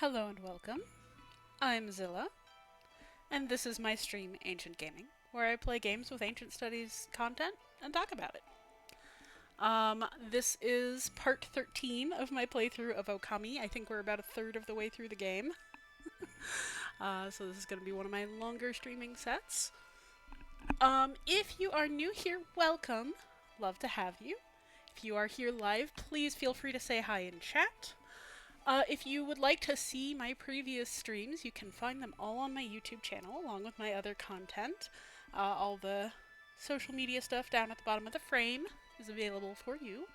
Hello and welcome. I'm Zilla, and this is my stream, Ancient Gaming, where I play games with ancient studies content and talk about it. This is part 13 of my playthrough of Okami. I think we're about a third of the way through the game. So this is going to be one of my longer streaming sets. If you are new here, welcome. Love to have you. If you are here live, please feel free to say hi in chat. If you would like to see my previous streams, you can find them all on my YouTube channel, along with my other content. All the social media stuff down at the bottom of the frame is available for you.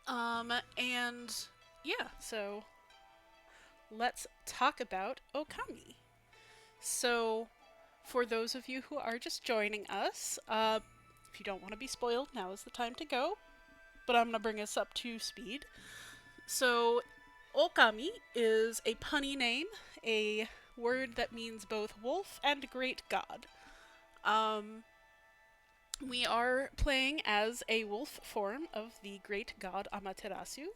And yeah, so let's talk about Okami. So, for those of you who are just joining us, if you don't want to be spoiled, now is the time to go. But I'm going to bring us up to speed. So, Okami is a punny name, a word that means both wolf and great god. We are playing as a wolf form of the great god Amaterasu,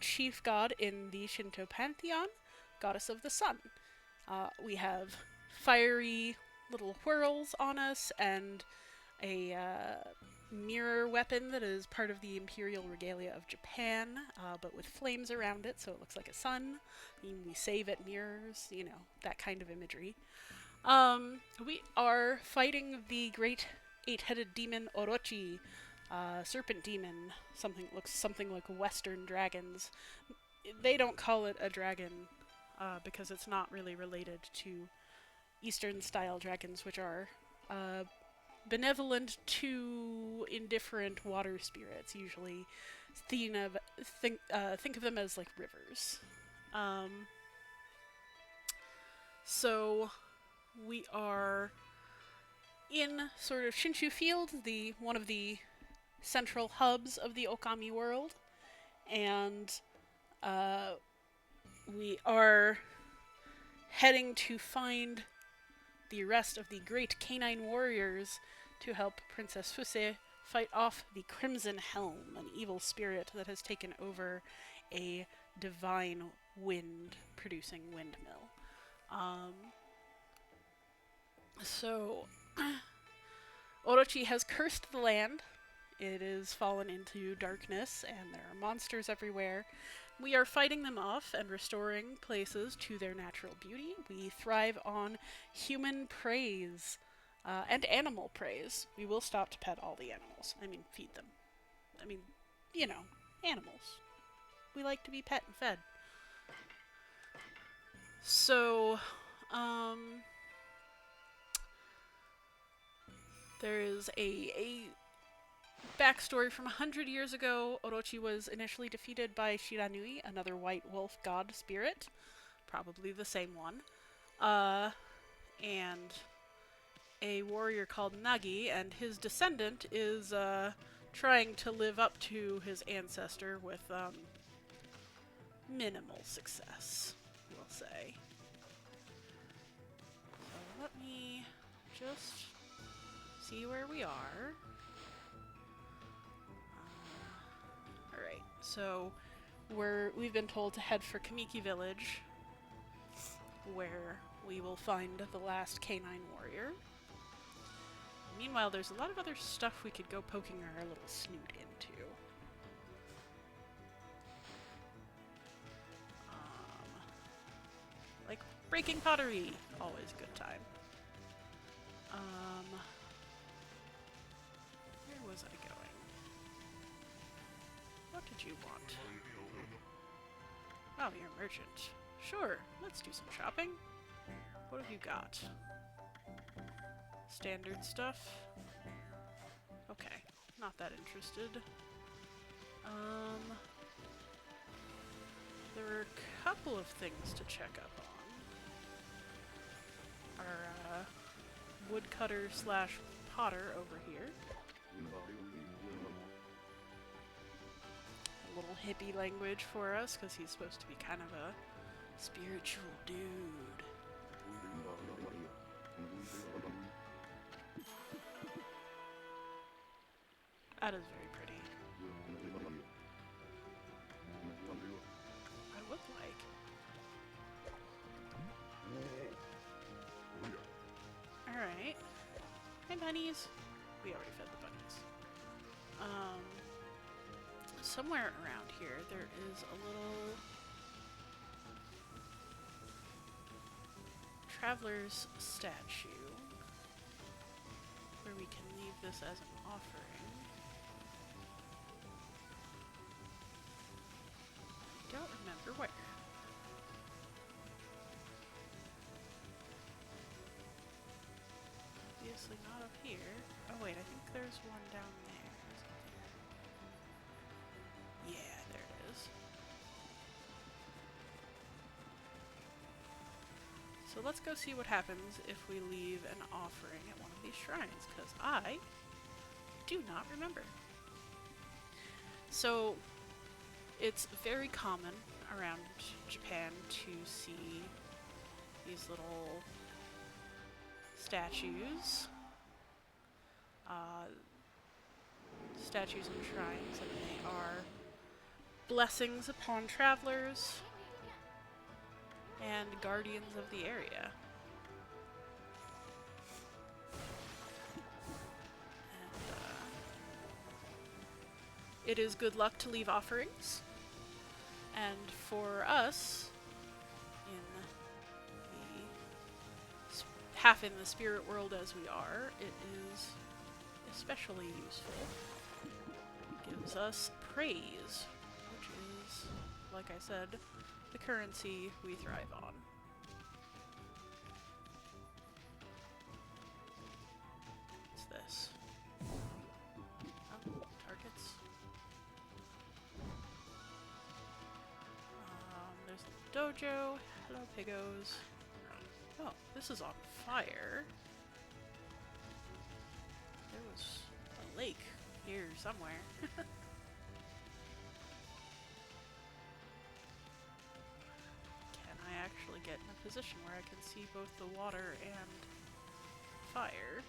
chief god in the Shinto pantheon, goddess of the sun. We have fiery little whirls on us and a mirror weapon that is part of the imperial regalia of Japan, but with flames around it, so it looks like a sun. We save at mirrors, that kind of imagery. We are fighting the great eight-headed demon Orochi, serpent demon, looks something like Western dragons. They don't call it a dragon because it's not really related to Eastern-style dragons, which are benevolent to indifferent water spirits. Usually, think of them as like rivers. So we are in sort of Shinshu Field, one of the central hubs of the Okami world, and we are heading to find the rest of the great canine warriors to help Princess Fuse fight off the Crimson Helm, an evil spirit that has taken over a divine wind-producing windmill. So, Orochi has cursed the land. It is fallen into darkness, and there are monsters everywhere. We are fighting them off and restoring places to their natural beauty. We thrive on human praise and animal praise. We will stop to pet all the animals. Feed them. Animals. We like to be pet and fed. So, there is a backstory from 100 years ago. Orochi was initially defeated by Shiranui, another white wolf god spirit. Probably the same one. And a warrior called Nagi, and his descendant is trying to live up to his ancestor with minimal success, we'll say. So let me just see where we are. Alright, so we've been told to head for Kamiki Village, where we will find the last canine warrior. Meanwhile, there's a lot of other stuff we could go poking our little snoot into. Like breaking pottery, always a good time. Where was I going? What did you want? Oh, you're a merchant. Sure, let's do some shopping. What have you got? Standard stuff? Okay, not that interested. There are a couple of things to check up on. Our woodcutter slash potter over here. A little hippie language for us, because he's supposed to be kind of a spiritual dude. That is very pretty. I would like Alright. Hi, bunnies. We already fed the bunnies. Somewhere around here there is a little traveler's statue where we can leave this as an offering. I don't remember where. Obviously not up here. Oh wait, I think there's one down there. Yeah, there it is. So let's go see what happens if we leave an offering at one of these shrines, because I do not remember. So it's very common around Japan to see these little statues. Statues and shrines, and they are blessings upon travelers and guardians of the area. And it is good luck to leave offerings. And for us, half in the spirit world as we are, it is especially useful. It gives us praise, which is, like I said, the currency we thrive on. What's this? Oh, targets. There's the dojo. Hello, piggos. Oh, this is on fire. There was a lake here somewhere. Can I actually get in a position where I can see both the water and fire?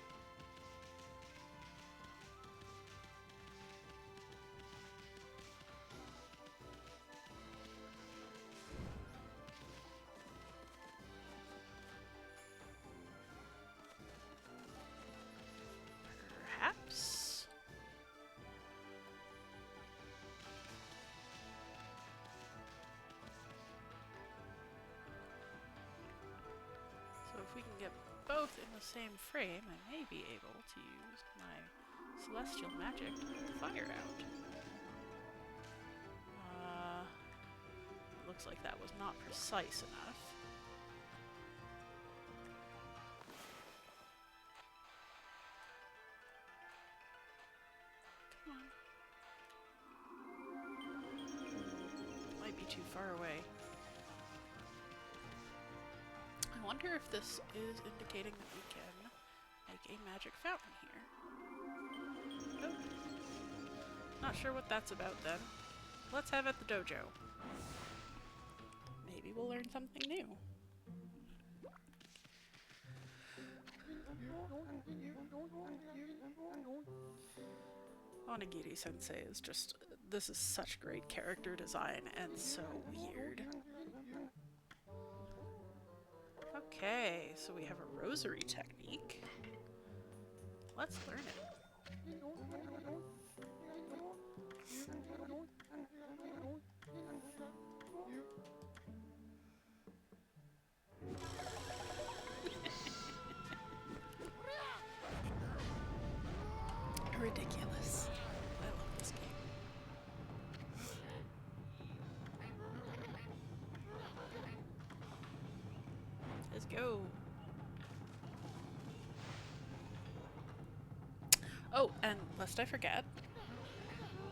Perhaps? So if we can get both in the same frame, I may be able to use my celestial magic to put the fire out. Looks like that was not precise enough. Come on. Might be too far away. I wonder if this is indicating that we can make a magic fountain here. Nope. Not sure what that's about then. Let's have at the dojo. Maybe we'll learn something new. Onigiri-sensei is just... this is such great character design and so weird. Okay, so we have a rosary technique. Let's learn it. Ridiculous. I love this game. Let's go. Oh, and lest I forget,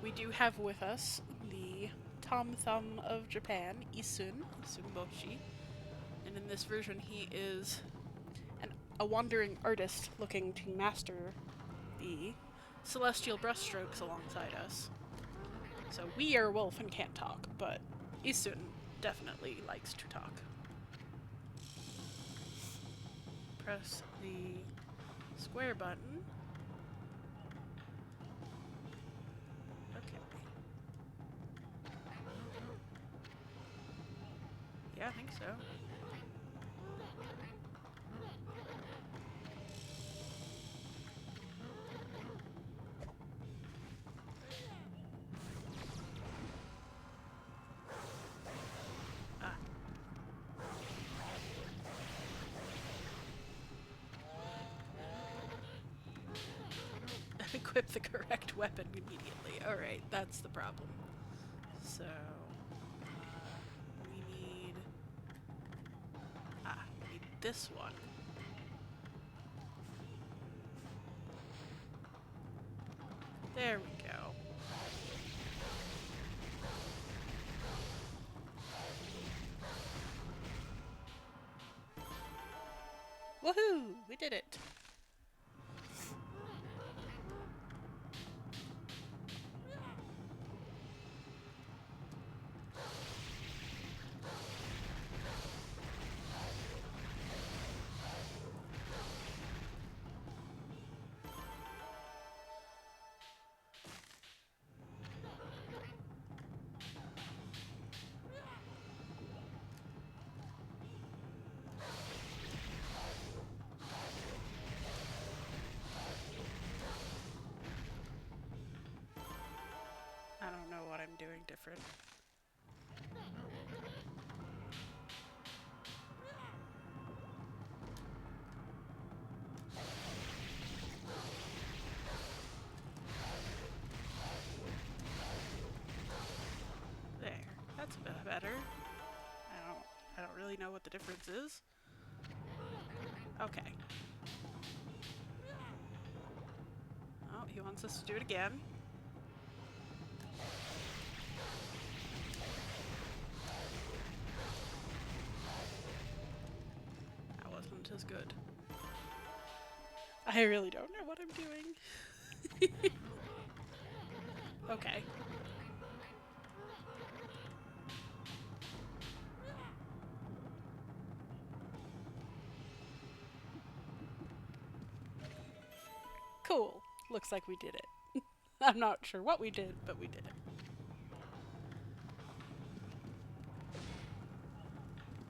we do have with us the Tom Thumb of Japan, Isun Boshi. And in this version he is a wandering artist looking to master the celestial brushstrokes alongside us. So we are wolf and can't talk, but Isun definitely likes to talk. Press the square button. Okay. Yeah, I think so. equip the correct weapon immediately. Alright, that's the problem. So, we need... we need this one. There we go. Woohoo! We did it! I don't know what I'm doing different. There. That's a bit better. I don't really know what the difference is. Okay. Oh, he wants us to do it again. That wasn't as good. I really don't know what I'm doing. Okay. Cool. Looks like we did it. I'm not sure what we did, but we did it.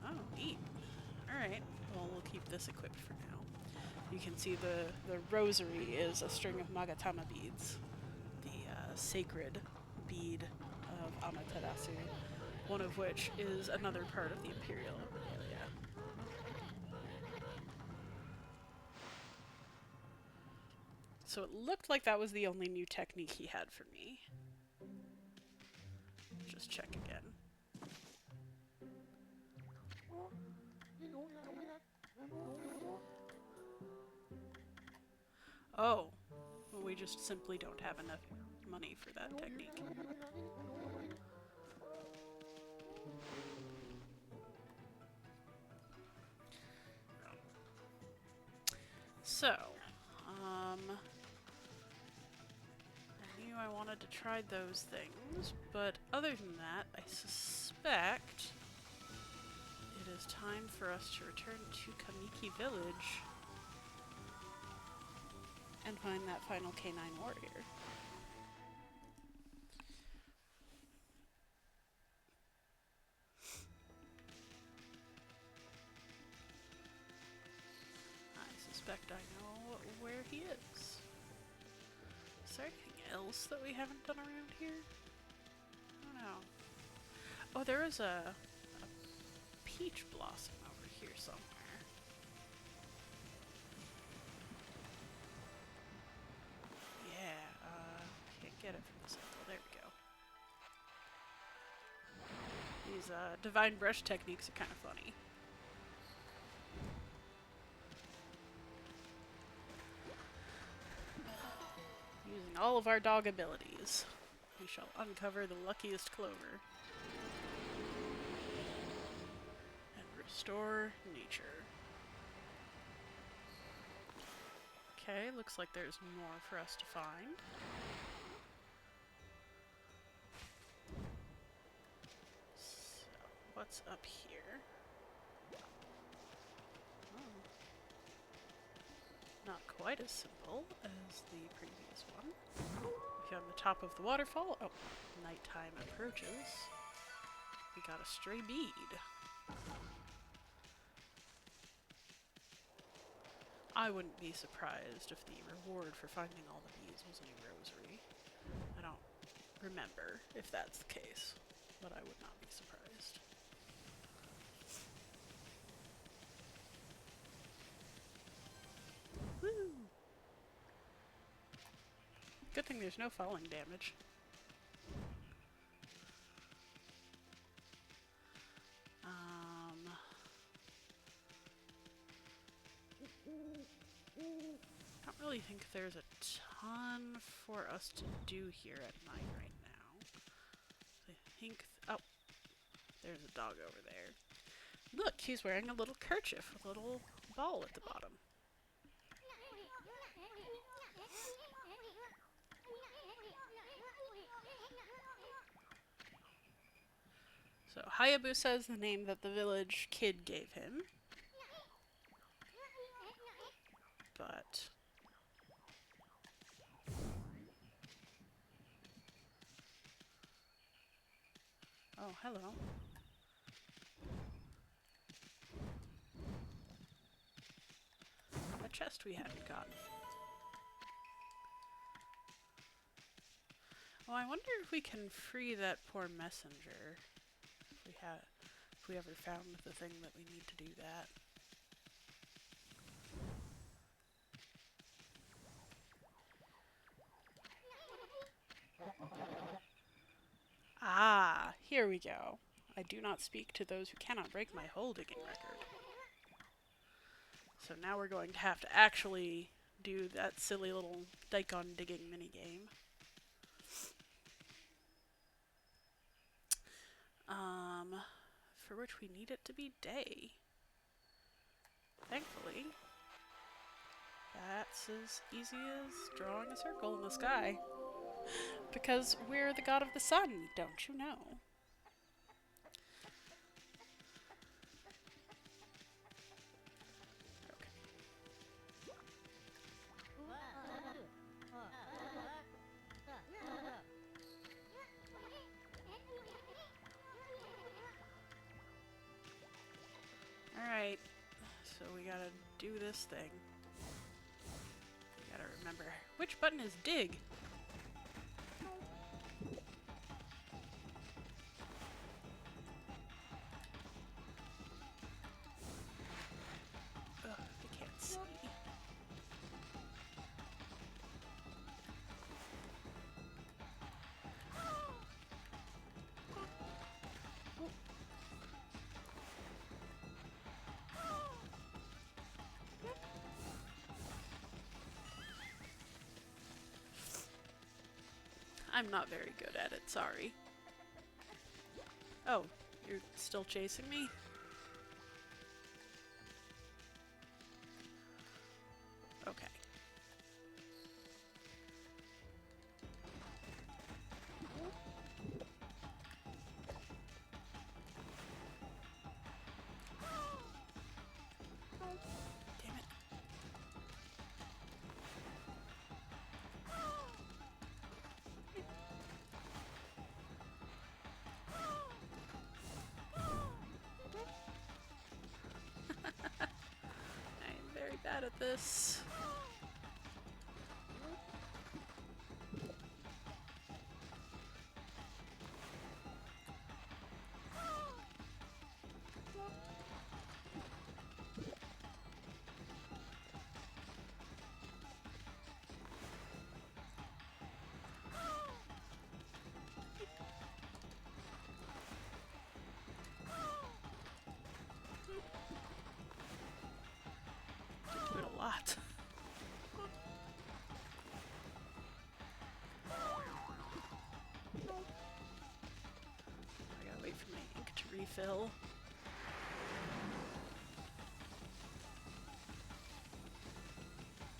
Oh, neat. Alright. Well, we'll keep this equipped for now. You can see the rosary is a string of Magatama beads. The sacred bead of Amaterasu. One of which is another part of the Imperial area. So it looked like that was the only new technique he had for me. Just check again. Oh, well, we just simply don't have enough money for that technique. So, I knew I wanted to try those things, but other than that, I suspect it is time for us to return to Kamiki Village and find that final K9 warrior. I suspect I know where he is. Is there anything else that we haven't done around here? I don't know. Oh, there is a peach blossom over here somewhere. Yeah, can't get it from this angle. There we go. These divine brush techniques are kind of funny. Using all of our dog abilities, we shall uncover the luckiest clover and restore nature. Okay, looks like there's more for us to find. So, what's up here? Oh. Not quite as simple as the previous one. If you're on the top of the waterfall, oh, nighttime approaches. We got a stray bead. I wouldn't be surprised if the reward for finding all the beads was a new rosary. I don't remember if that's the case, but I would not be surprised. Woo! Good thing there's no falling damage. I don't really think there's a ton for us to do here at night right now. I think... oh, there's a dog over there. Look, he's wearing a little kerchief with a little ball at the bottom. So Hayabusa is the name that the village kid gave him. But... oh, hello. A chest we hadn't gotten. Oh, I wonder if we can free that poor messenger. If we ever found the thing that we need to do that. Ah, here we go. I do not speak to those who cannot break my hole digging record. So now we're going to have to actually do that silly little daikon digging minigame. For which we need it to be day. Thankfully, that's as easy as drawing a circle in the sky. Because we're the god of the sun, don't you know? Alright, so we gotta do this thing. We gotta remember, which button is dig? Ugh, I can't see. I'm not very good at it, sorry. Oh, you're still chasing me? Okay. Damn it. I'm very bad at this. Do it a lot. I gotta wait for my ink to refill.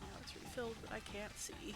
Now it's refilled, but I can't see.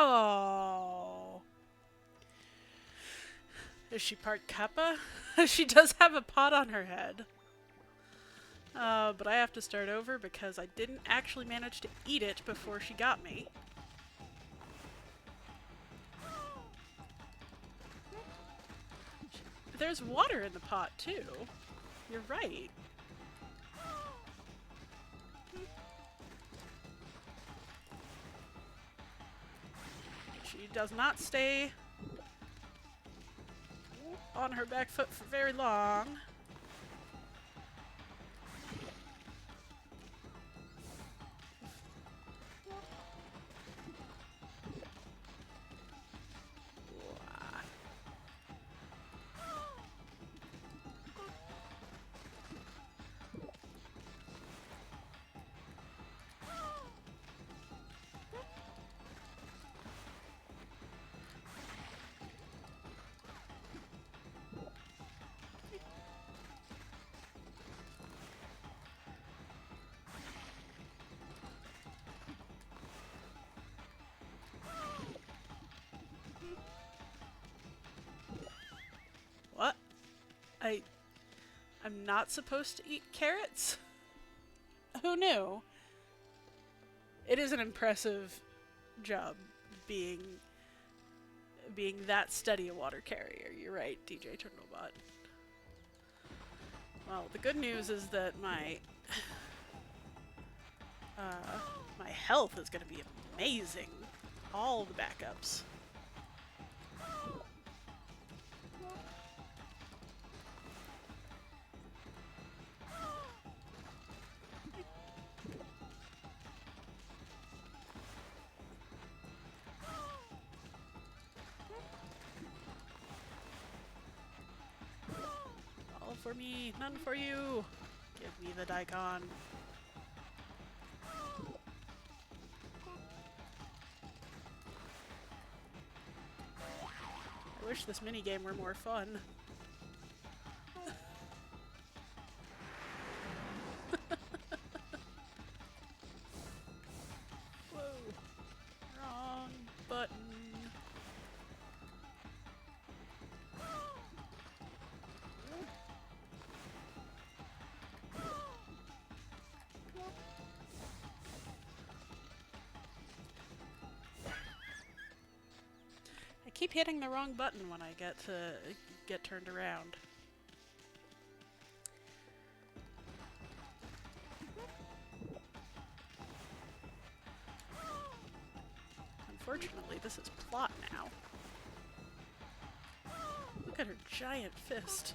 Oh. Is she part Kappa? She does have a pot on her head. But I have to start over because I didn't actually manage to eat it before she got me. There's water in the pot, too. You're right. She does not stay on her back foot for very long. What? I'm not supposed to eat carrots? Who knew? It is an impressive job being that steady a water carrier. You're right, DJ Turtlebot. Well, the good news is that my my health is going to be amazing. All the backups. All for me, none for you. Give me the daikon. I wish this minigame were more fun. Whoa. Wrong button. I keep hitting the wrong button when I get turned around. Unfortunately, this is plot now. Look at her giant fist.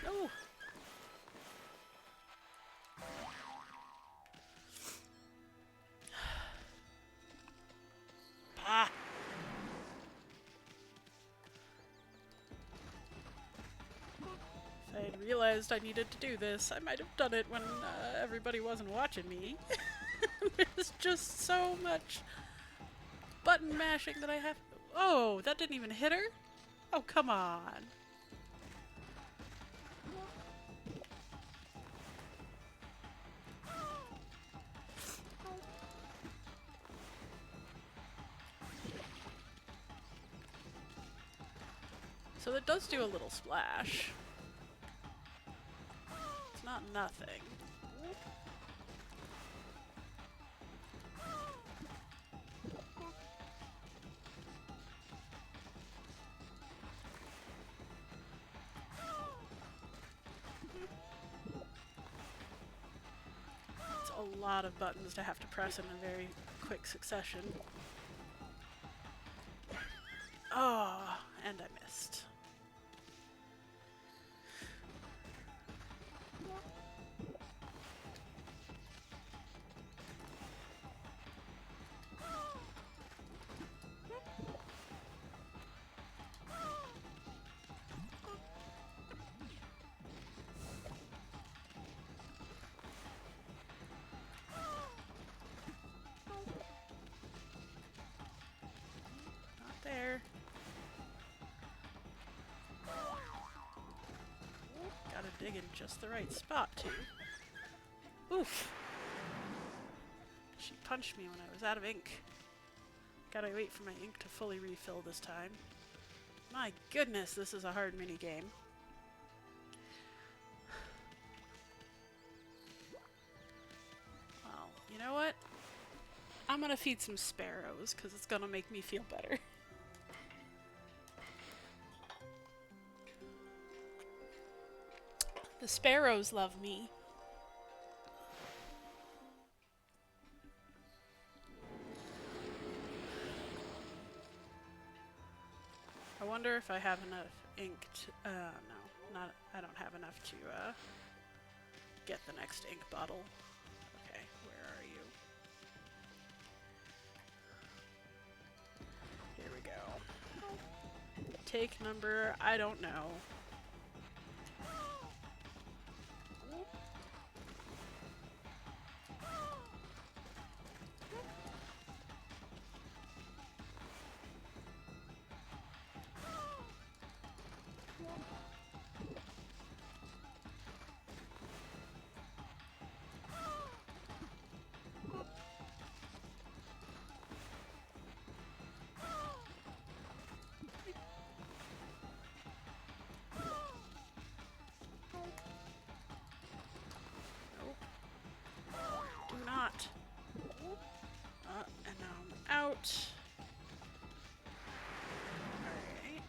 Oh! Ah! If I had realized I needed to do this, I might have done it when everybody wasn't watching me. There's just so much button mashing that I have. Oh, that didn't even hit her? Oh, come on. So it does do a little splash. It's not nothing. It's a lot of buttons to have to press in a very quick succession. Oh, and I missed. dig in just the right spot, too. Oof! She punched me when I was out of ink. Gotta wait for my ink to fully refill this time. My goodness, this is a hard minigame. Well, you know what? I'm gonna feed some sparrows, because it's gonna make me feel better. The sparrows love me. I wonder if I have enough ink to, no, I don't have enough to, get the next ink bottle. Okay, where are you? Here we go. Take number, I don't know. And now I'm out. Alright.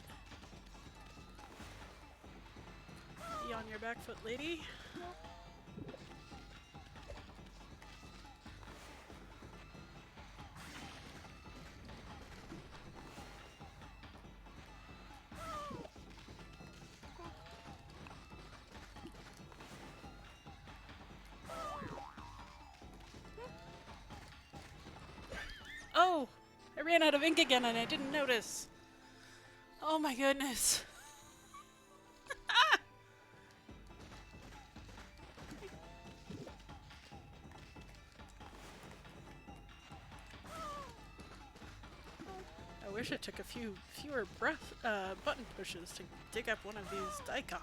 Be on your back foot, lady. Oh! I ran out of ink again and I didn't notice. Oh my goodness. I wish it took a fewer button pushes to dig up one of these daikon.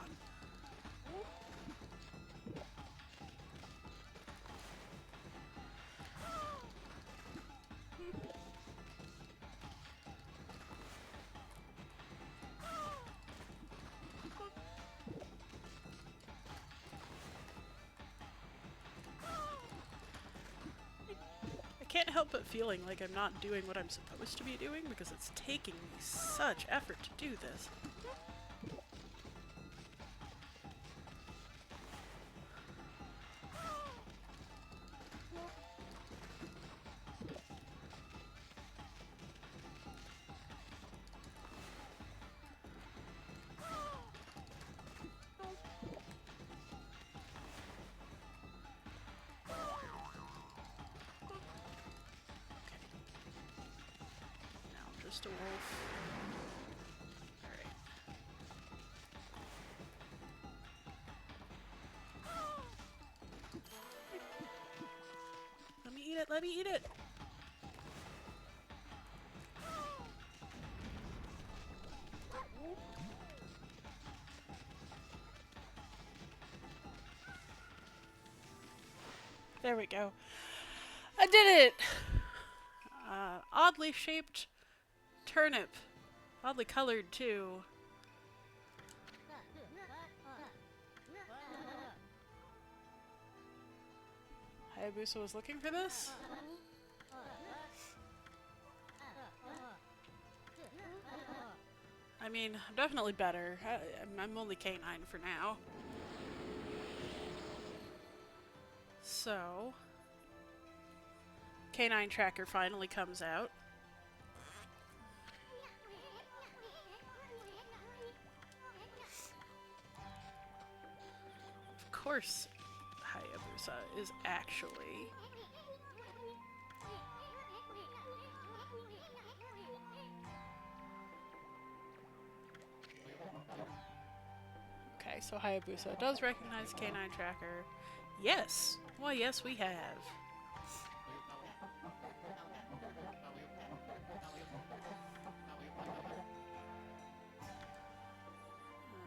I can't help but feeling like I'm not doing what I'm supposed to be doing because it's taking me such effort to do this. Just a wolf. Alright. Let me eat it, let me eat it! There we go. I did it! Oddly shaped turnip. Oddly colored, too. Hayabusa was looking for this? I mean, I'm definitely better. I'm only K9 for now. So, K9 tracker finally comes out. Of course, Hayabusa is actually... Okay, so Hayabusa does recognize K9 tracker. Yes! Why, yes, we have.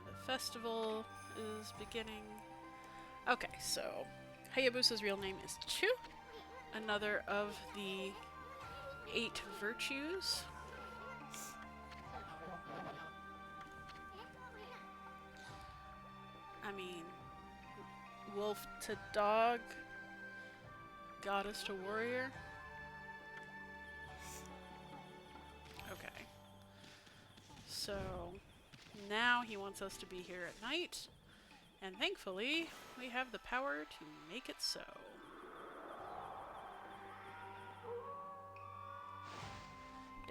The festival is beginning. Okay, so Hayabusa's real name is Chu, another of the 8 virtues. I mean, wolf to dog, goddess to warrior. Okay. So now he wants us to be here at night, and thankfully we have the power to make it so.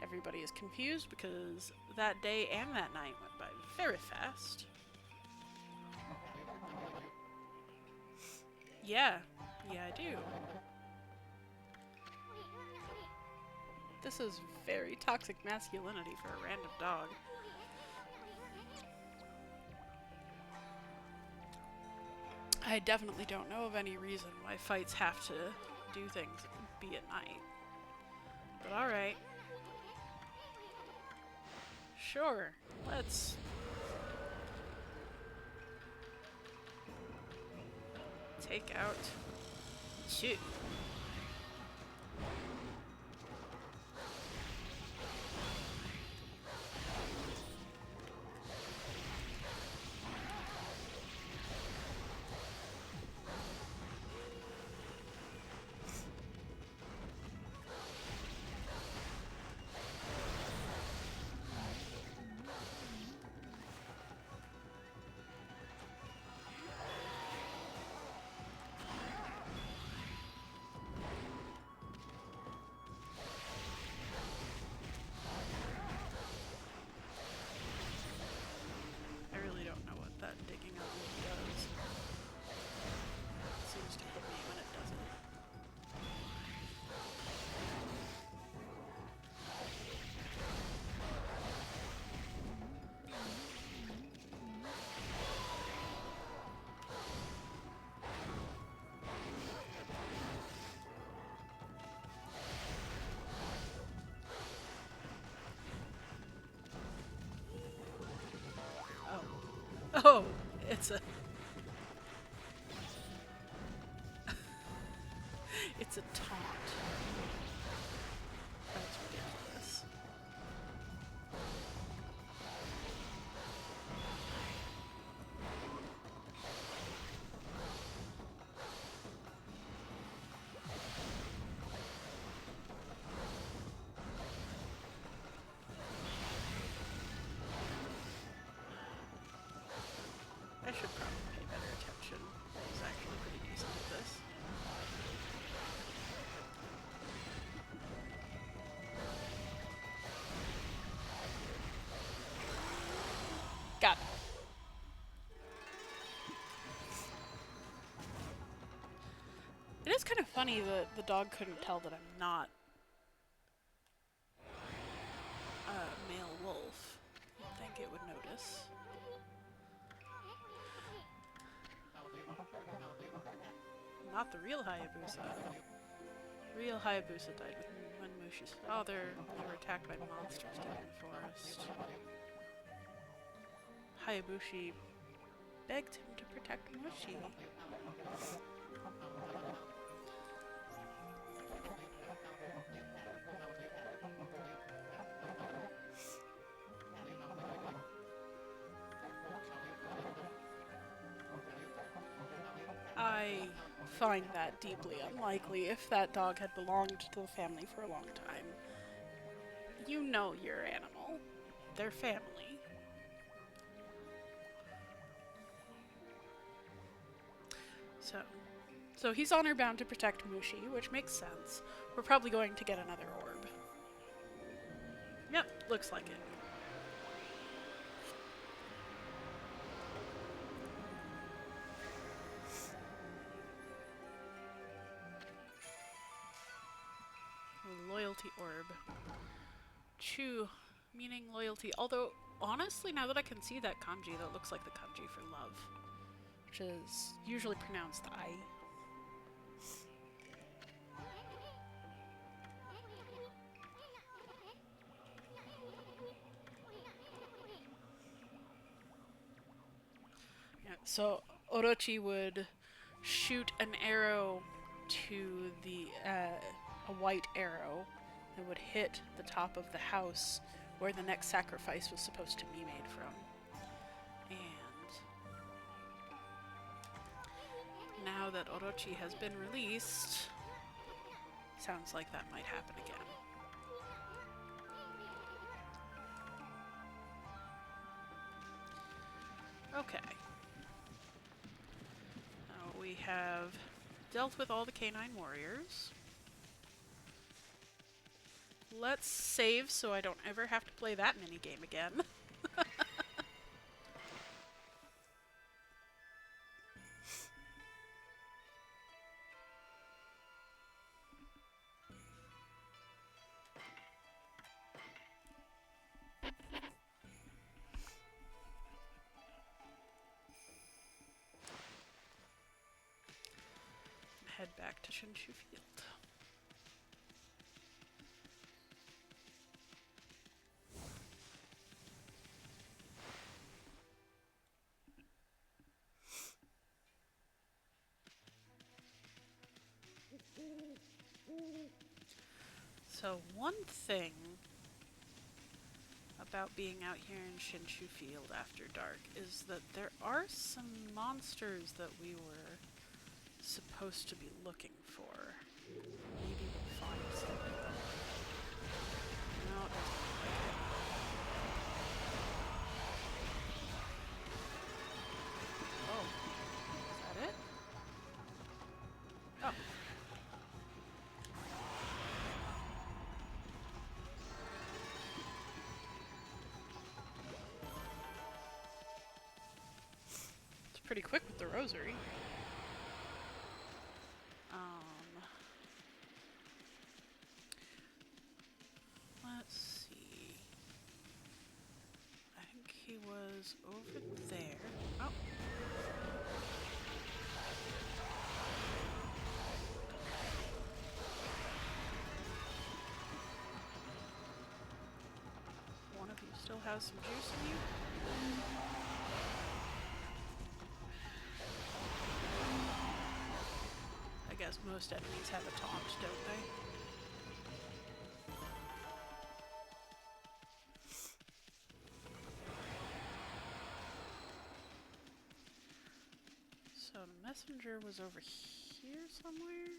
Everybody is confused because that day and that night went by very fast. Yeah, I do. This is very toxic masculinity for a random dog. I definitely don't know of any reason why fights have to do things and be at night. But alright. Sure, let's... take out Chu. Oh, it's a... it's a taunt. That's ridiculous. I should probably pay better attention. I was actually pretty decent at this. Got it. It is kind of funny that the dog couldn't tell that I'm not a male wolf. You'd think it would notice. Not the real Hayabusa. Real Hayabusa died when Mushi's father were attacked by monsters deep in the forest. Hayabushi begged him to protect Mushi. I find that deeply unlikely. If that dog had belonged to the family for a long time, you know your animal. They're family. So he's honor bound to protect Mushi, which makes sense. We're probably going to get another orb. Yep, looks like it. Loyalty orb. Chu, meaning loyalty. Although, honestly, now that I can see that kanji, that looks like the kanji for love. Which is usually pronounced I. So Orochi would shoot an arrow to the a white arrow that would hit the top of the house where the next sacrifice was supposed to be made from. And now that Orochi has been released, sounds like that might happen again. Okay. Now we have dealt with all the canine warriors. Let's save so I don't ever have to play that minigame again. Head back to Shinshu Field. So one thing about being out here in Shinshu Field after dark is that there are some monsters that we were supposed to be looking for. Maybe we'll find some. No, it doesn't look like it. Oh, is that it? Oh. It's pretty quick with the rosary. Let's see. I think he was over there. Oh. One of you still has some juice in you? I guess most enemies have a taunt, don't they? So messenger was over here somewhere?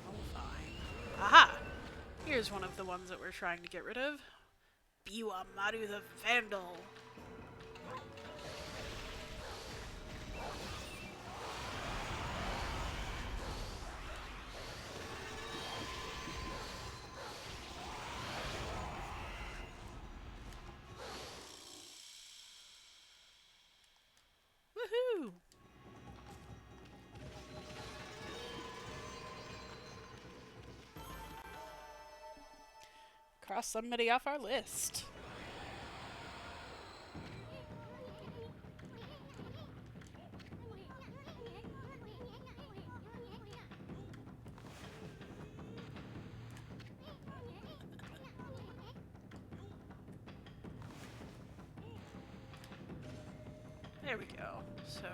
Oh, fine. Aha! Here's one of the ones that we're trying to get rid of. Biwa Maru the Vandal. Woohoo! Cross somebody off our list. There we go. So,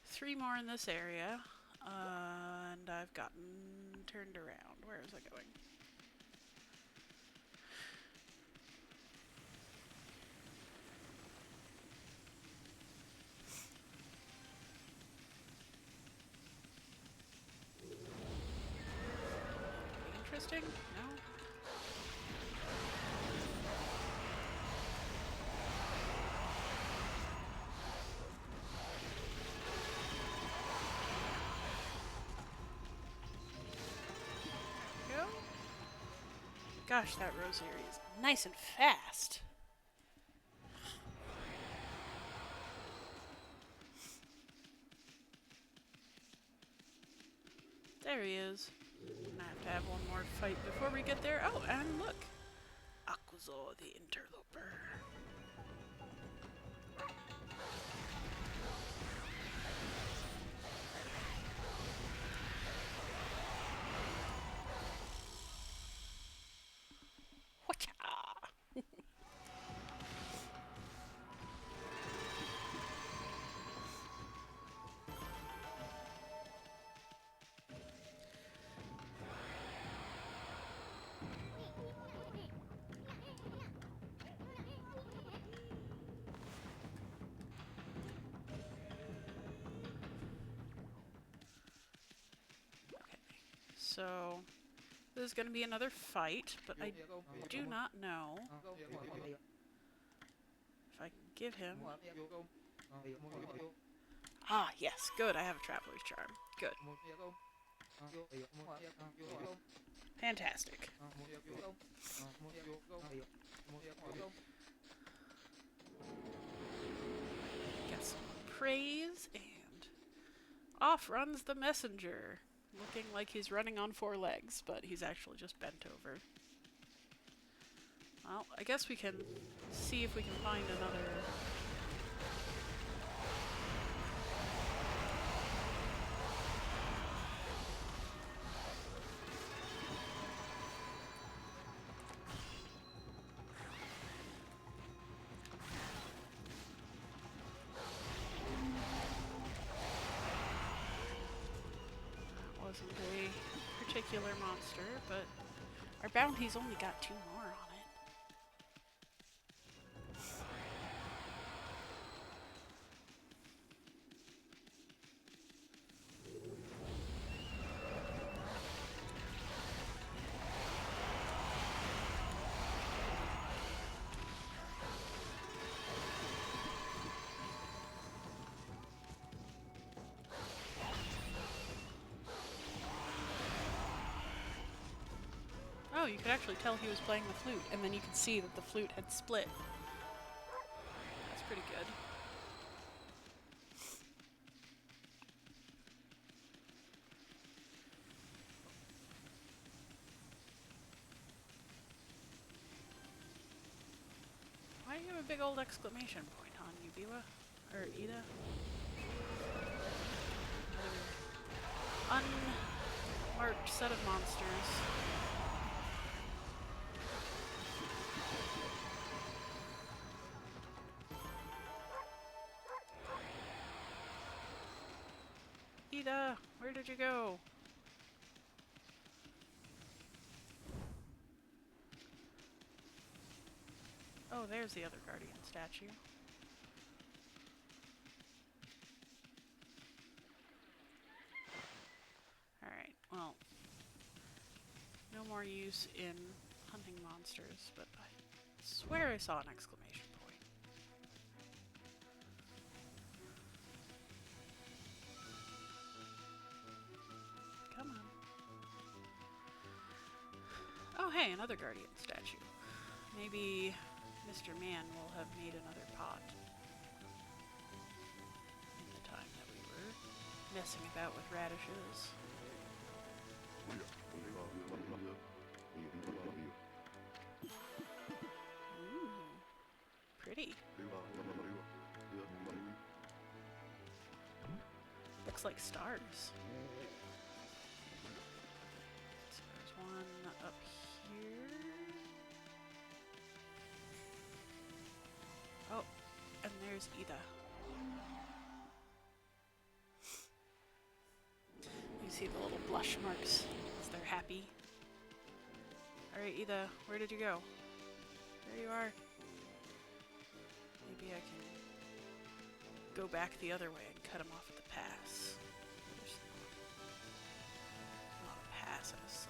3 more in this area, and I've gotten turned around. Where is I going? Interesting? No? Go. Gosh, that rosary is nice and fast. There he is. I have to have one more fight before we get there. Oh, and look! Akuzo the Interloper. Whatcha! So this is going to be another fight, but I do not know if I can give him... Ah, yes, good, I have a Traveler's Charm. Good. Fantastic. Get some praise, and off runs the messenger, looking like he's running on 4 legs, but he's actually just bent over. Well, I guess we can see if we can find another... Wasn't a particular monster, but our bounty's only got 2 more on it. Oh, you could actually tell he was playing the flute, and then you could see that the flute had split. That's pretty good. Why do you have a big old exclamation point on you, Biwa? Or Ida? Another unmarked set of monsters. Ida, where did you go? Oh, there's the other guardian statue. Alright, well, no more use in hunting monsters, but I swear I saw an exclamation point. Come on. Oh hey, another guardian statue. Maybe Mr. Man will have made another pot in the time that we were messing about with radishes. Ooh, pretty. Looks like stars. So there's one up here. Oh, and there's Ida. You see the little blush marks as they're happy. Alright, Ida, where did you go? There you are. Maybe I can go back the other way and cut him off at the pass. There's not a pass as such.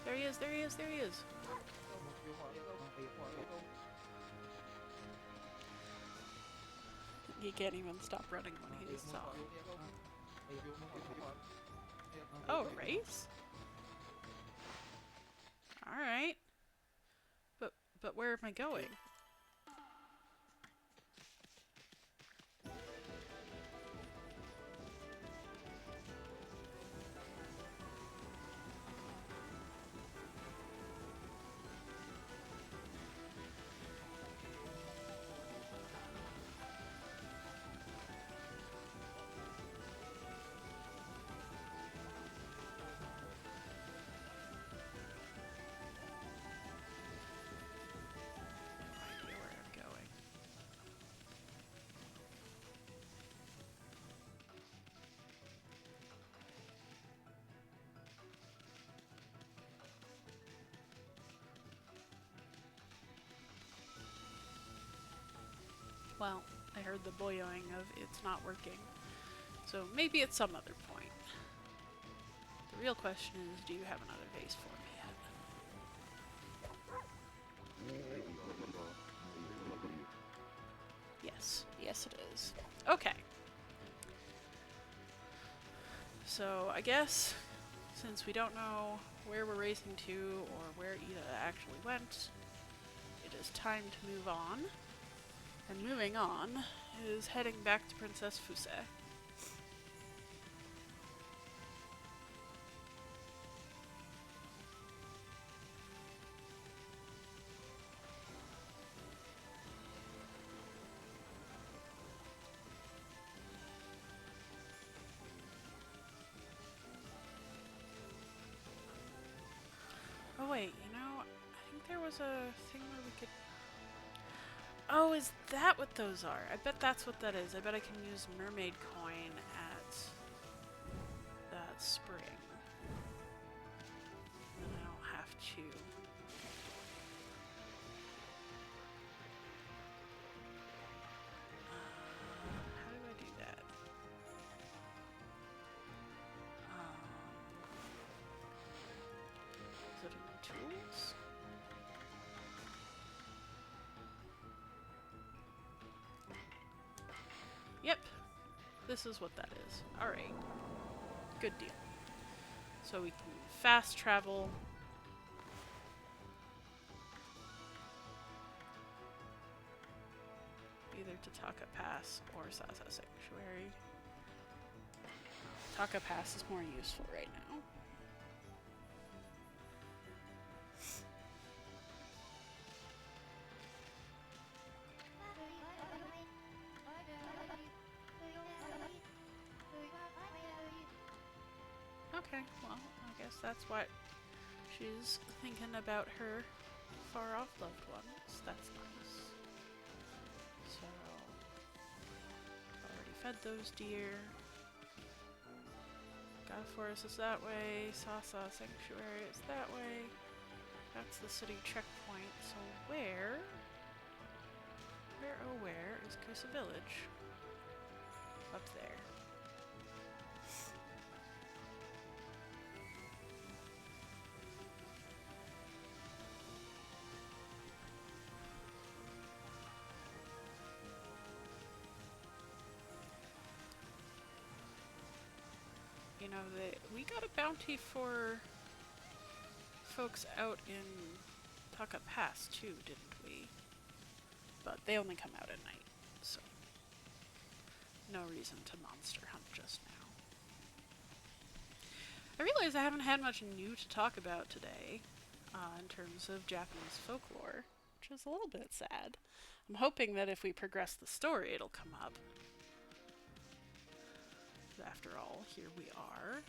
There he is, there he is, there he is. He can't even stop running when he saw him. Oh, race? Alright. But where am I going? Well, I heard the boyoing of it's not working. So maybe at some other point. The real question is, do you have another vase for me yet? Yes. Yes, it is. Okay. So I guess, since we don't know where we're racing to or where Ida actually went, it is time to move on. And moving on is heading back to Princess Fuse. Oh wait, you know, I think there was a thing where we could... Oh, is that what those are? I bet that's what that is. I bet I can use mermaid coin at that spring. And I don't have to. How do I do that? Is it in tools? Yep. This is what that is. Alright. Good deal. So we can fast travel. Either to Taka Pass or Sasa Sanctuary. Taka Pass is more useful right now. Okay, well, I guess that's what she's thinking about her far-off loved ones. That's nice. So, already fed those deer. God Forest is that way. Sasa Sanctuary is that way. That's the city checkpoint. So where oh where is Kusa Village? Up there. You know, we got a bounty for folks out in Taka Pass too, didn't we? But they only come out at night, so no reason to monster hunt just now. I realize I haven't had much new to talk about today in terms of Japanese folklore, which is a little bit sad. I'm hoping that if we progress the story, it'll come up. After all, here we are.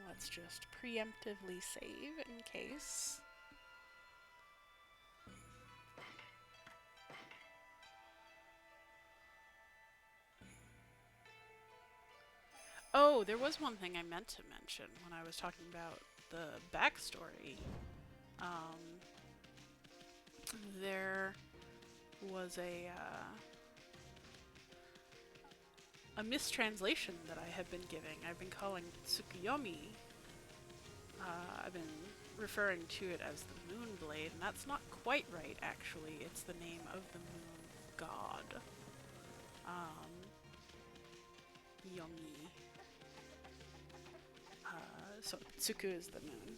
Let's just preemptively save in case. Oh, there was one thing I meant to mention when I was talking about the backstory. There was a mistranslation that I have been giving. I've been calling Tsukuyomi. I've been referring to it as the Moon Blade, and that's not quite right, actually. It's the name of the moon god. Yomi. So Tsuku is the moon,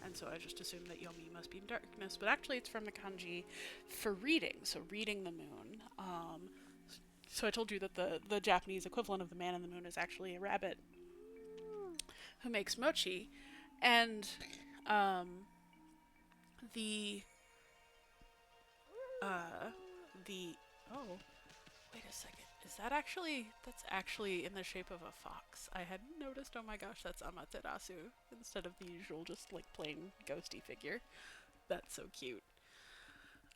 and so I just assumed that Yomi must be darkness, but actually it's from the kanji for reading, so reading the moon. So I told you that the Japanese equivalent of the man in the moon is actually a rabbit who makes mochi, and oh, wait a second. Is that actually... That's actually in the shape of a fox. I hadn't noticed. Oh my gosh, that's Amaterasu instead of the usual just like plain ghosty figure. That's so cute.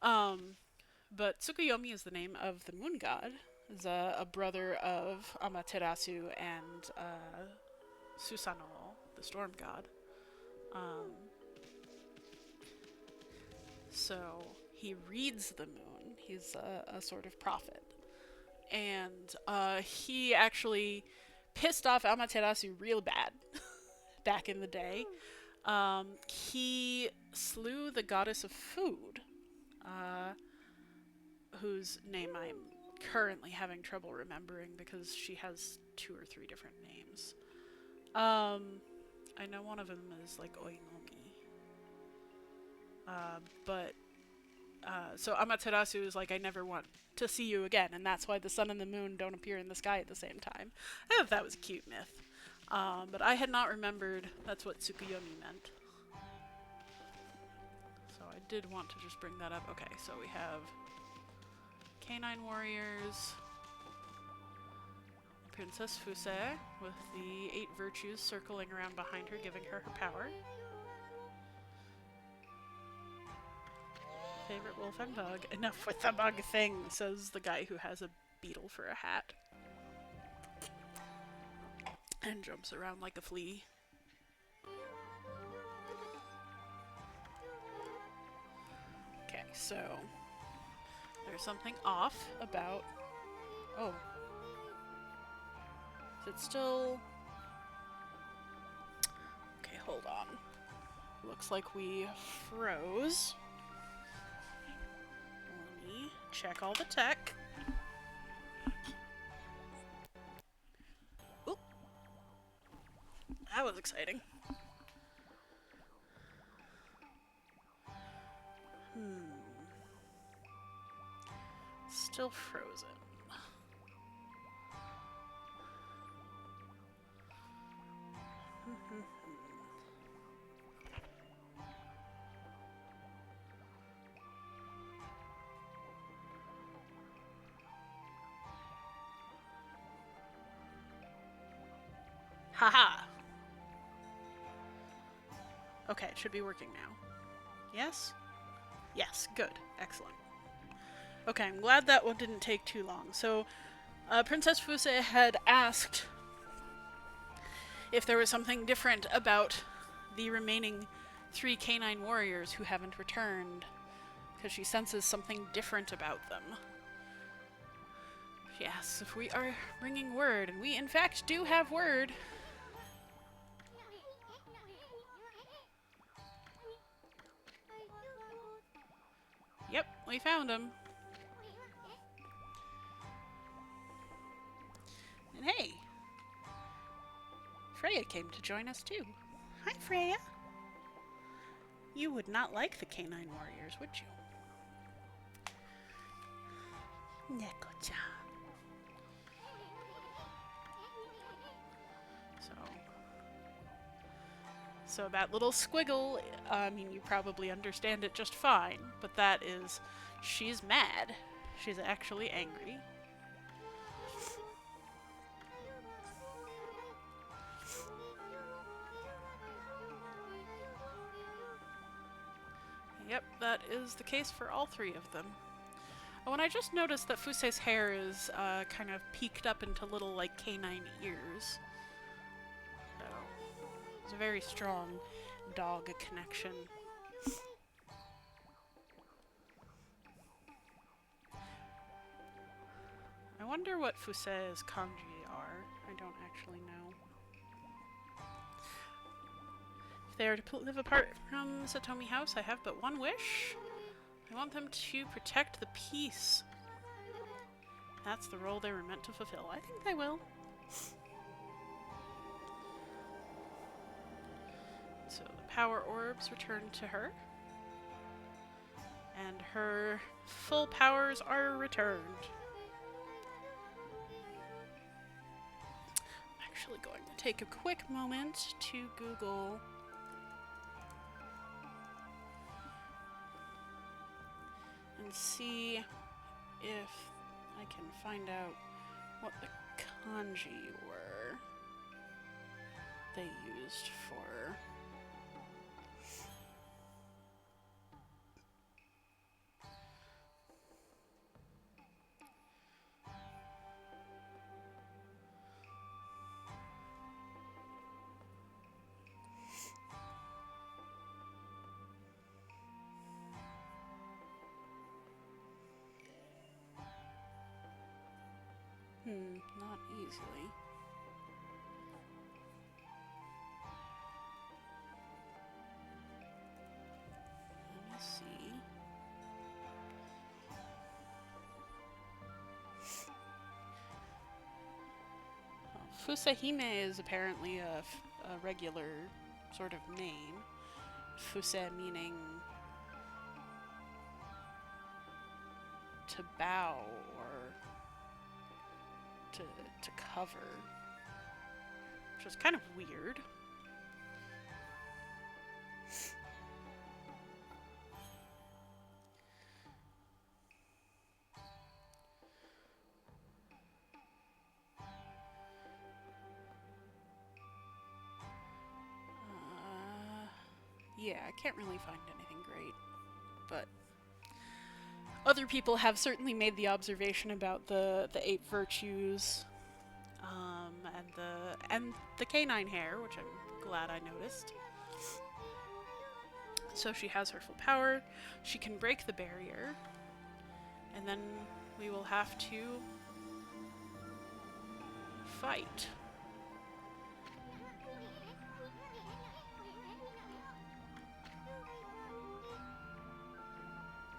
But Tsukuyomi is the name of the moon god. Is a brother of Amaterasu and Susanoo, the storm god. So he reads the moon. He's a sort of prophet. And he actually pissed off Amaterasu real bad back in the day. He slew the goddess of food, uh, whose name I'm currently having trouble remembering because she has 2 or 3 different names. I know one of them is like Oinomi. So Amaterasu is like, I never want to see you again, and that's why the sun and the moon don't appear in the sky at the same time. I thought that was a cute myth. But I had not remembered that's what Tsukuyomi meant. So I did want to just bring that up. Okay, so we have Canine Warriors, Princess Fuse, with the 8 virtues circling around behind her, giving her her power. Favorite wolf and bug. Enough with the bug thing, says the guy who has a beetle for a hat. And jumps around like a flea. Okay, so there's something off about... Oh. Is it still... Okay, hold on. Looks like we froze. Let me check all the tech. Oop. That was exciting. Still frozen. Haha! Okay, it should be working now. Yes? Yes, good. Excellent. Okay, I'm glad that one didn't take too long. So, Princess Fuse had asked if there was something different about the remaining 3 canine warriors who haven't returned, because she senses something different about them. She asks if we are bringing word, and we in fact do have word. Yep, we found him. And hey, Freya came to join us too. Hi, Freya. You would not like the canine warriors, would you? Neko-chan. So that little squiggle, I mean, you probably understand it just fine, but that is, she's mad. She's actually angry. Yep, that is the case for all 3 of them. Oh, and I just noticed that Fuse's hair is kind of peaked up into little, like, canine ears. So, it's a very strong dog connection. I wonder what Fuse's kanji are. I don't actually know. If they are to live apart from Satomi House, I have but one wish. I want them to protect the peace. That's the role they were meant to fulfill. I think they will. So the power orbs return to her. And her full powers are returned. I'm actually going to take a quick moment to Google and see if I can find out what the kanji were they used for. Not easily. Let me see. Fusahime is apparently a regular sort of name. Fuse meaning to bow or to cover, which is kind of weird. Yeah, I can't really find anything great, but other people have certainly made the observation about the eight virtues, and the canine hair, which I'm glad I noticed. So she has her full power. She can break the barrier, and then we will have to fight.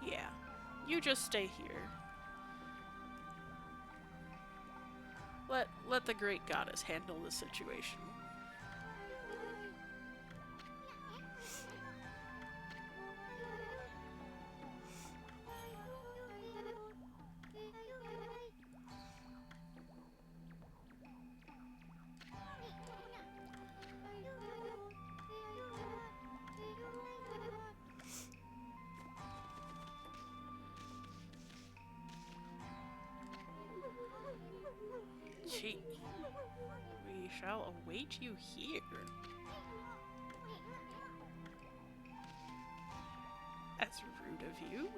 Yeah, you just stay here. Let the great goddess handle the situation. Gee, we shall await you here. That's rude of you.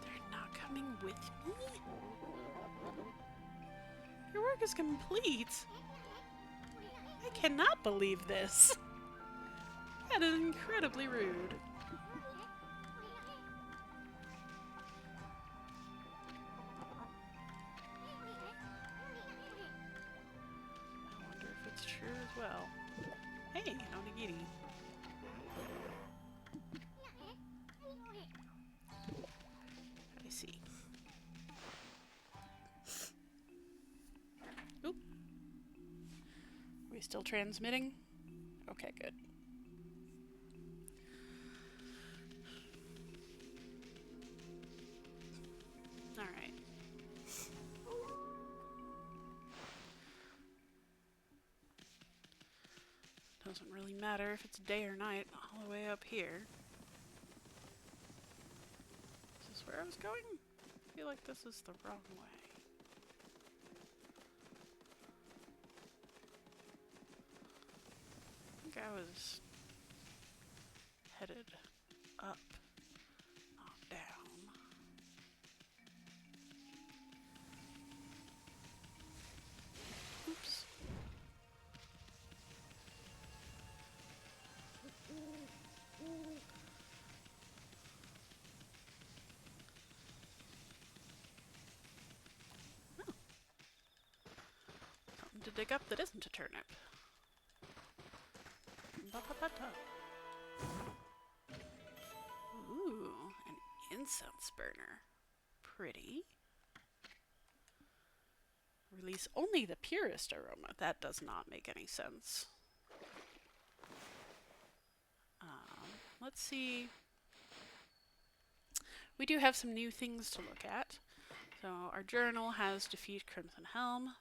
They're not coming with me? Your work is complete. I cannot believe this. That is incredibly rude. I wonder if it's true as well. Hey, Onigiri. I see. Oop. Are we still transmitting? Okay, good. Alright. Doesn't really matter if it's day or night, all the way up here. Is this where I was going? I feel like this is the wrong way. I think I was headed up, not down. Oops. Oh. Something to dig up that isn't a turnip. Ba-ba-ba-da. Ooh, an incense burner. Pretty. Release only the purest aroma. That does not make any sense. Let's see. We do have some new things to look at. So our journal has defeat Crimson Helm.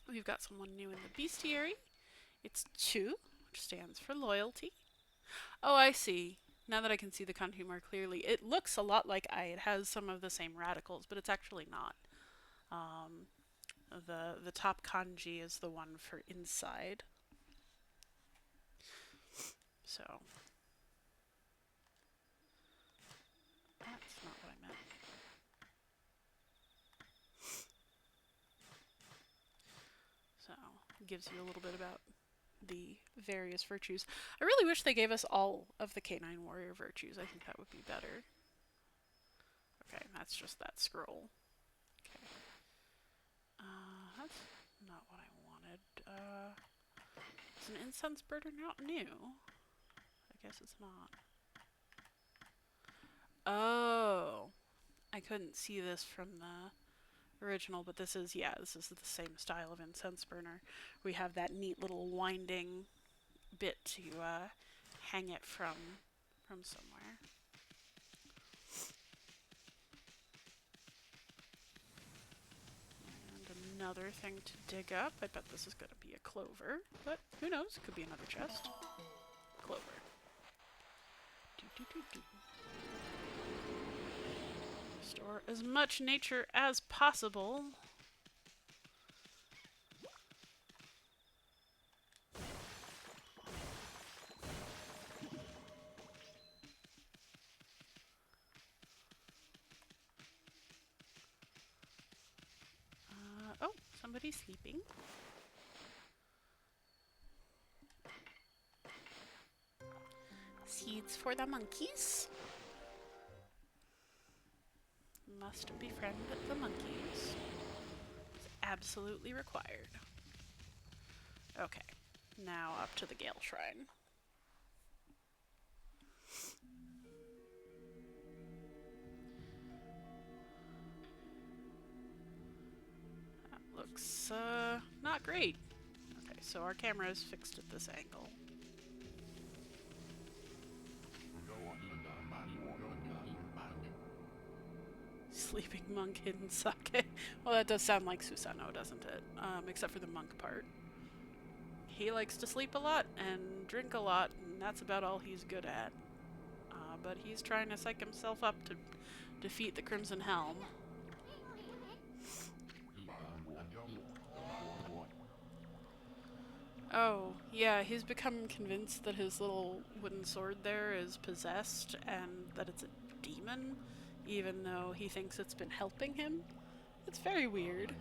We've got someone new in the bestiary. It's Chu, which stands for loyalty. Oh, I see. Now that I can see the kanji more clearly, it looks a lot like I. It has some of the same radicals, but it's actually not. The top kanji is the one for inside. So that's not what I meant. So gives you a little bit about the various virtues. I really wish they gave us all of the canine warrior virtues. I think that would be better. Okay, that's just that scroll. Okay. That's not what I wanted. Is an incense burner not new? I guess it's not. Oh. I couldn't see this from the original, but this is, yeah, this is the same style of incense burner. We have that neat little winding bit to hang it from somewhere. And another thing to dig up. I bet this is going to be a clover, but who knows? It could be another chest. Clover. Restore as much nature as possible. Oh, somebody's sleeping. Seeds for the monkeys. Must befriend the monkeys. It's absolutely required. Okay, now up to the Gale Shrine. That looks not great. Okay, so our camera is fixed at this angle. Sleeping monk hidden sake. Well, that does sound like Susanoo, doesn't it? Except for the monk part. He likes to sleep a lot and drink a lot, and that's about all he's good at. But he's trying to psych himself up to defeat the Crimson Helm. Oh, yeah, he's become convinced that his little wooden sword there is possessed and that it's a demon, even though he thinks it's been helping him. It's very weird.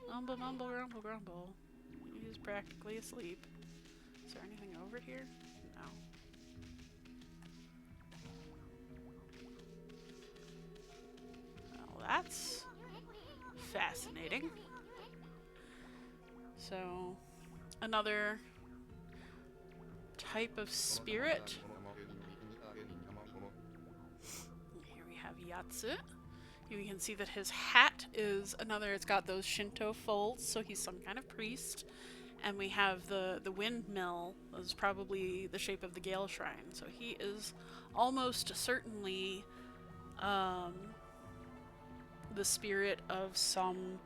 Mumble, mumble, grumble, grumble. He's practically asleep. Is there anything over here? No. Well, that's fascinating. So, another type of spirit. Here we have Yatsu. You can see that his hat is another, it's got those Shinto folds, so he's some kind of priest. And we have the windmill, is probably the shape of the Gale Shrine. So he is almost certainly the spirit of some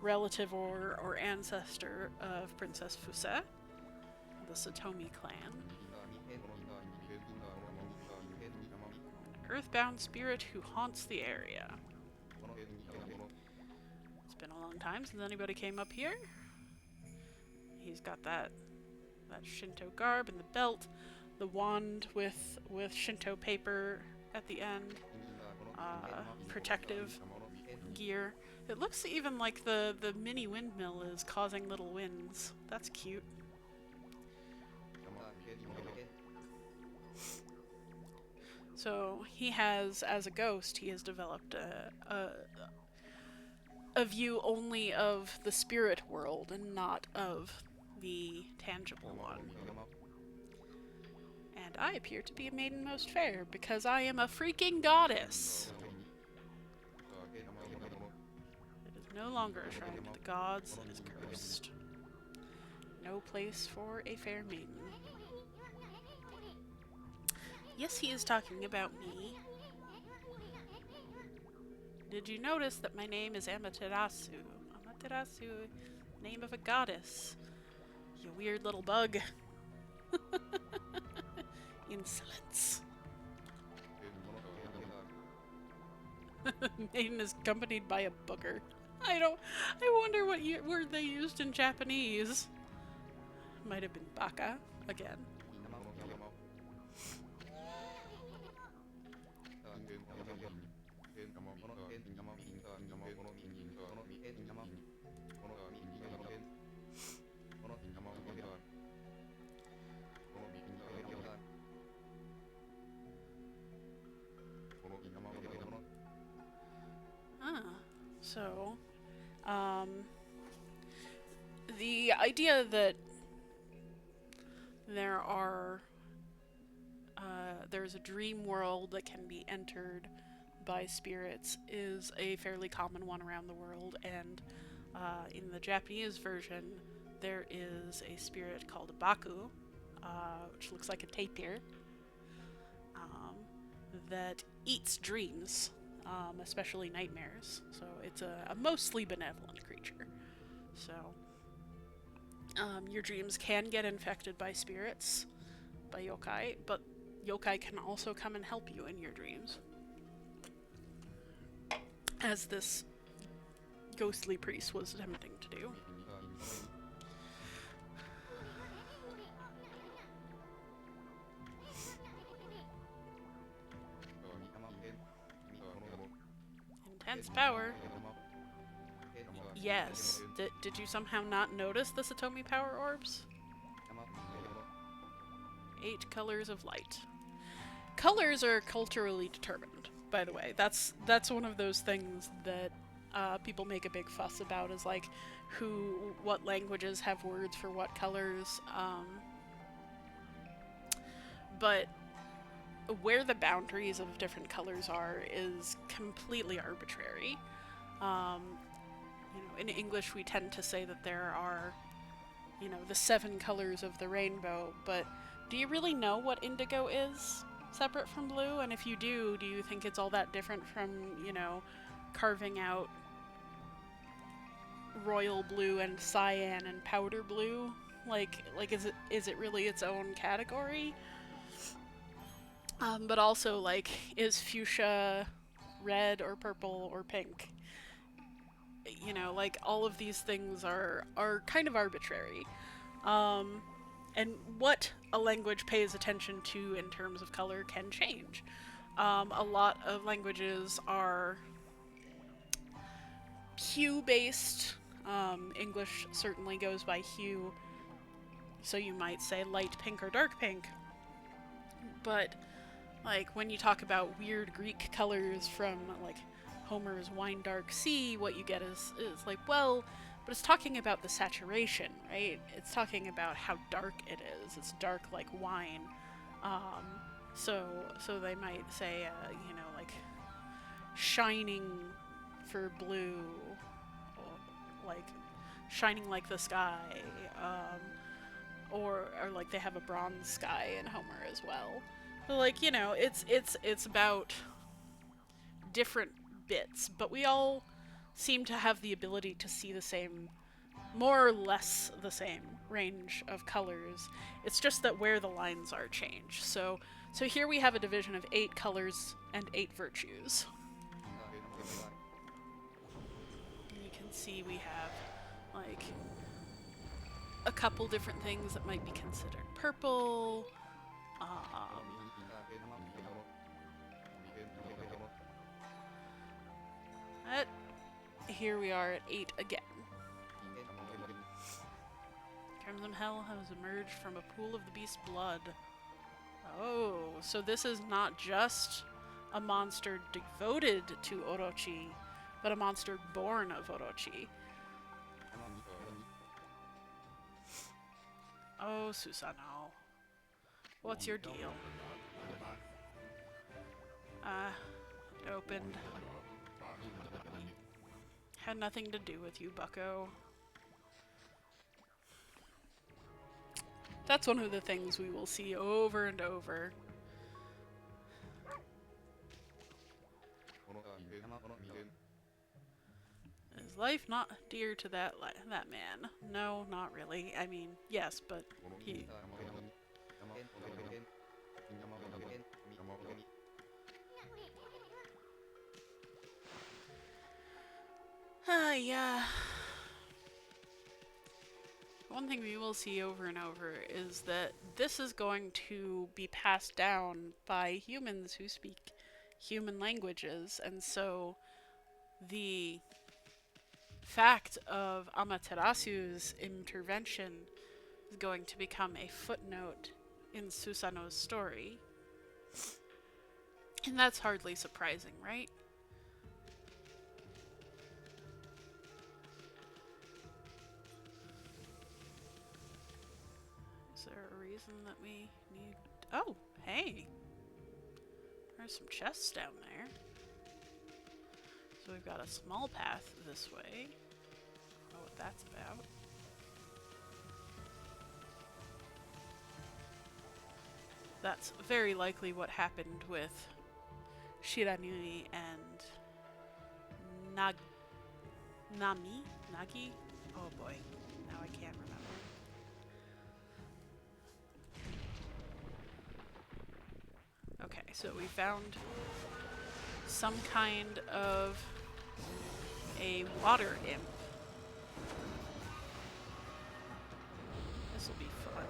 relative or ancestor of Princess Fuse, the Satomi clan. Earthbound spirit who haunts the area. It's been a long time since anybody came up here. He's got that Shinto garb and the belt, the wand with Shinto paper at the end, protective gear. It looks even like the mini windmill is causing little winds. That's cute. So he has, as a ghost, he has developed a view only of the spirit world and not of the tangible one. And I appear to be a maiden most fair because I am a freaking goddess. It is no longer a shrine to the gods, it is cursed. No place for a fair maiden. Yes, he is talking about me. Did you notice that my name is Amaterasu? Amaterasu, name of a goddess. You weird little bug. Insolence. Maiden is accompanied by a booger. I wonder what word they used in Japanese. Might have been baka, again. Ah, so, um, the idea that there are there's a dream world that can be entered by spirits is a fairly common one around the world, and in the Japanese version, there is a spirit called Baku, which looks like a tapir, um, that eats dreams, especially nightmares. So it's a mostly benevolent creature. So your dreams can get infected by spirits, by yokai, but yokai can also come and help you in your dreams. As this ghostly priest was attempting to do. Intense power. Yes. Did you somehow not notice the Satomi power orbs? 8 colors of light. Colors are culturally determined, by the way. That's one of those things that people make a big fuss about, is like what languages have words for what colors. But where the boundaries of different colors are is completely arbitrary. In English we tend to say that there are, the 7 colors of the rainbow, but do you really know what indigo is separate from blue? And if you do you think it's all that different from, carving out royal blue and cyan and powder blue? Like is it really its own category? But also, like, is fuchsia red or purple or pink? Like, all of these things are kind of arbitrary. And what a language pays attention to in terms of color can change. A lot of languages are hue-based. English certainly goes by hue, so you might say light pink or dark pink. But like, when you talk about weird Greek colors from, like, Homer's Wine Dark Sea, what you get is like, well, but it's talking about the saturation, right? It's talking about how dark it is. It's dark like wine. So they might say, like, shining for blue, or, like, shining like the sky, or like they have a bronze sky in Homer as well. Like, it's about different bits, but we all seem to have the ability to see the same, more or less the same range of colors. It's just that where the lines are changed. So here we have a division of 8 colors and 8 virtues. And you can see we have, like, a couple different things that might be considered purple. Here we are at 8 again. Crimson Hell has emerged from a pool of the beast's blood. Oh, so this is not just a monster devoted to Orochi, but a monster born of Orochi. Oh, Susanoo. What's your deal? It opened. Had nothing to do with you, bucko. That's one of the things we will see over and over. Is life not dear to that man? No, not really. I mean, yes, but he... yeah. One thing we will see over and over is that this is going to be passed down by humans who speak human languages, and so the fact of Amaterasu's intervention is going to become a footnote in Susanoo's story. And that's hardly surprising, right? Is there a reason that we need... Oh, hey! There's some chests down there. So we've got a small path this way. I don't know what that's about. That's very likely what happened with Shiranui and Nagi? Oh boy, now I can't remember. Okay, so we found some kind of a water imp. This will be fun.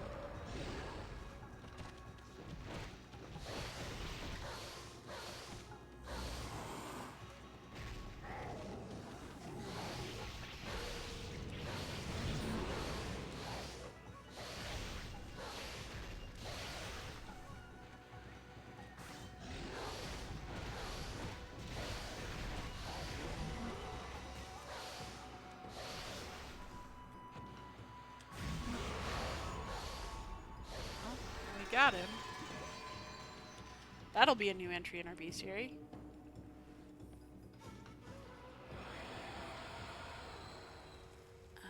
Got him. That'll be a new entry in our bestiary. How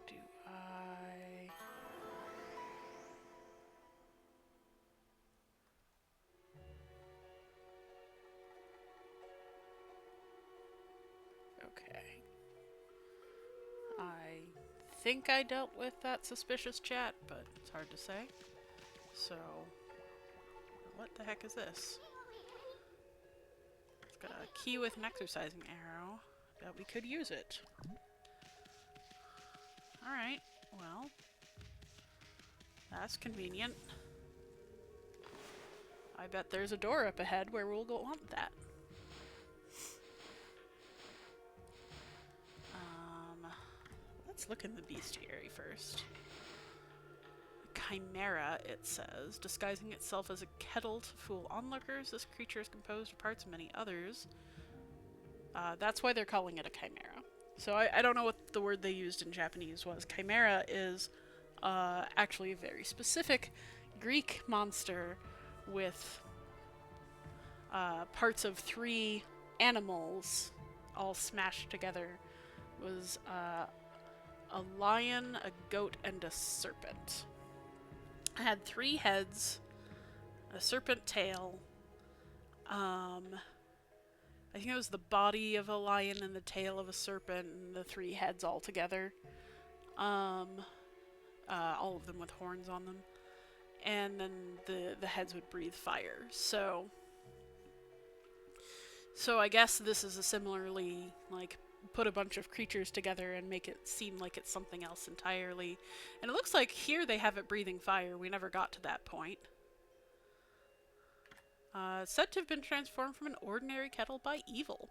do I... Okay. I think I dealt with that suspicious chat, but it's hard to say. So, what the heck is this? It's got a key with an exercising arrow. Bet we could use it. Alright, well, that's convenient. I bet there's a door up ahead where we'll go want that. Let's look in the bestiary first. Chimera, it says, disguising itself as a kettle to fool onlookers. This creature is composed of parts of many others. That's why they're calling it a chimera. So I don't know what the word they used in Japanese was. Chimera is actually a very specific Greek monster with parts of 3 animals all smashed together. It was a lion, a goat, and a serpent. I had 3 heads, a serpent tail, I think it was the body of a lion and the tail of a serpent and the 3 heads all together. All of them with horns on them. And then the heads would breathe fire. So I guess this is a similarly, like, put a bunch of creatures together and make it seem like it's something else entirely. And it looks like here they have it breathing fire. We never got to that point. Said to have been transformed from an ordinary kettle by evil.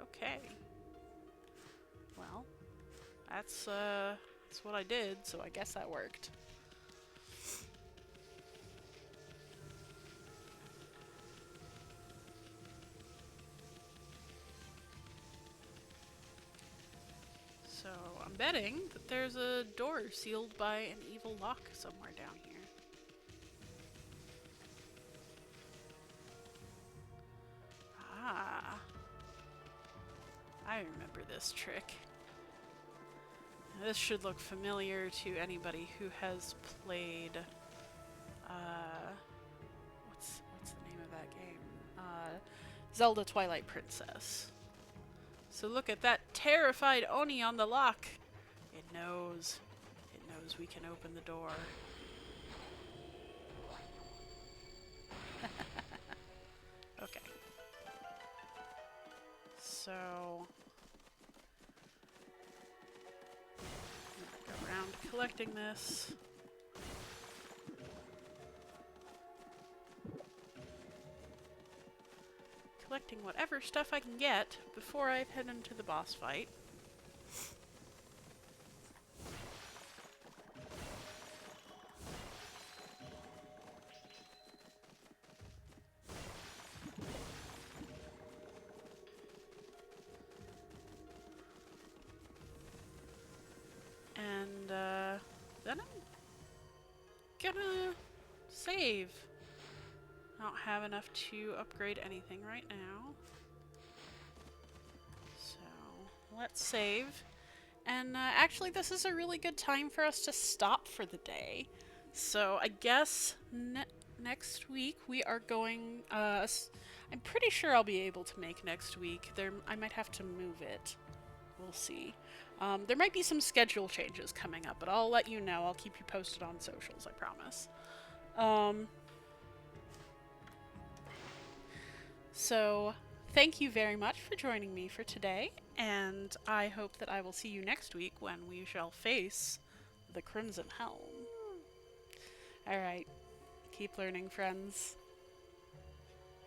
Okay. Well, that's what I did, so I guess that worked. So I'm betting that there's a door sealed by an evil lock somewhere down here. Ah. I remember this trick. This should look familiar to anybody who has played, what's the name of that game? Zelda Twilight Princess. So look at that terrified Oni on the lock. It knows we can open the door. Okay. So go around collecting this. Collecting whatever stuff I can get before I head into the boss fight. And then I'm gonna save. I don't have enough to upgrade anything right now. So let's save. And actually this is a really good time for us to stop for the day. So I guess next week we are going, I'm pretty sure I'll be able to make next week. I might have to move it. We'll see. There might be some schedule changes coming up, but I'll let you know. I'll keep you posted on socials, I promise. So thank you very much for joining me for today, and I hope that I will see you next week when we shall face the Crimson Helm. Alright, keep learning, friends.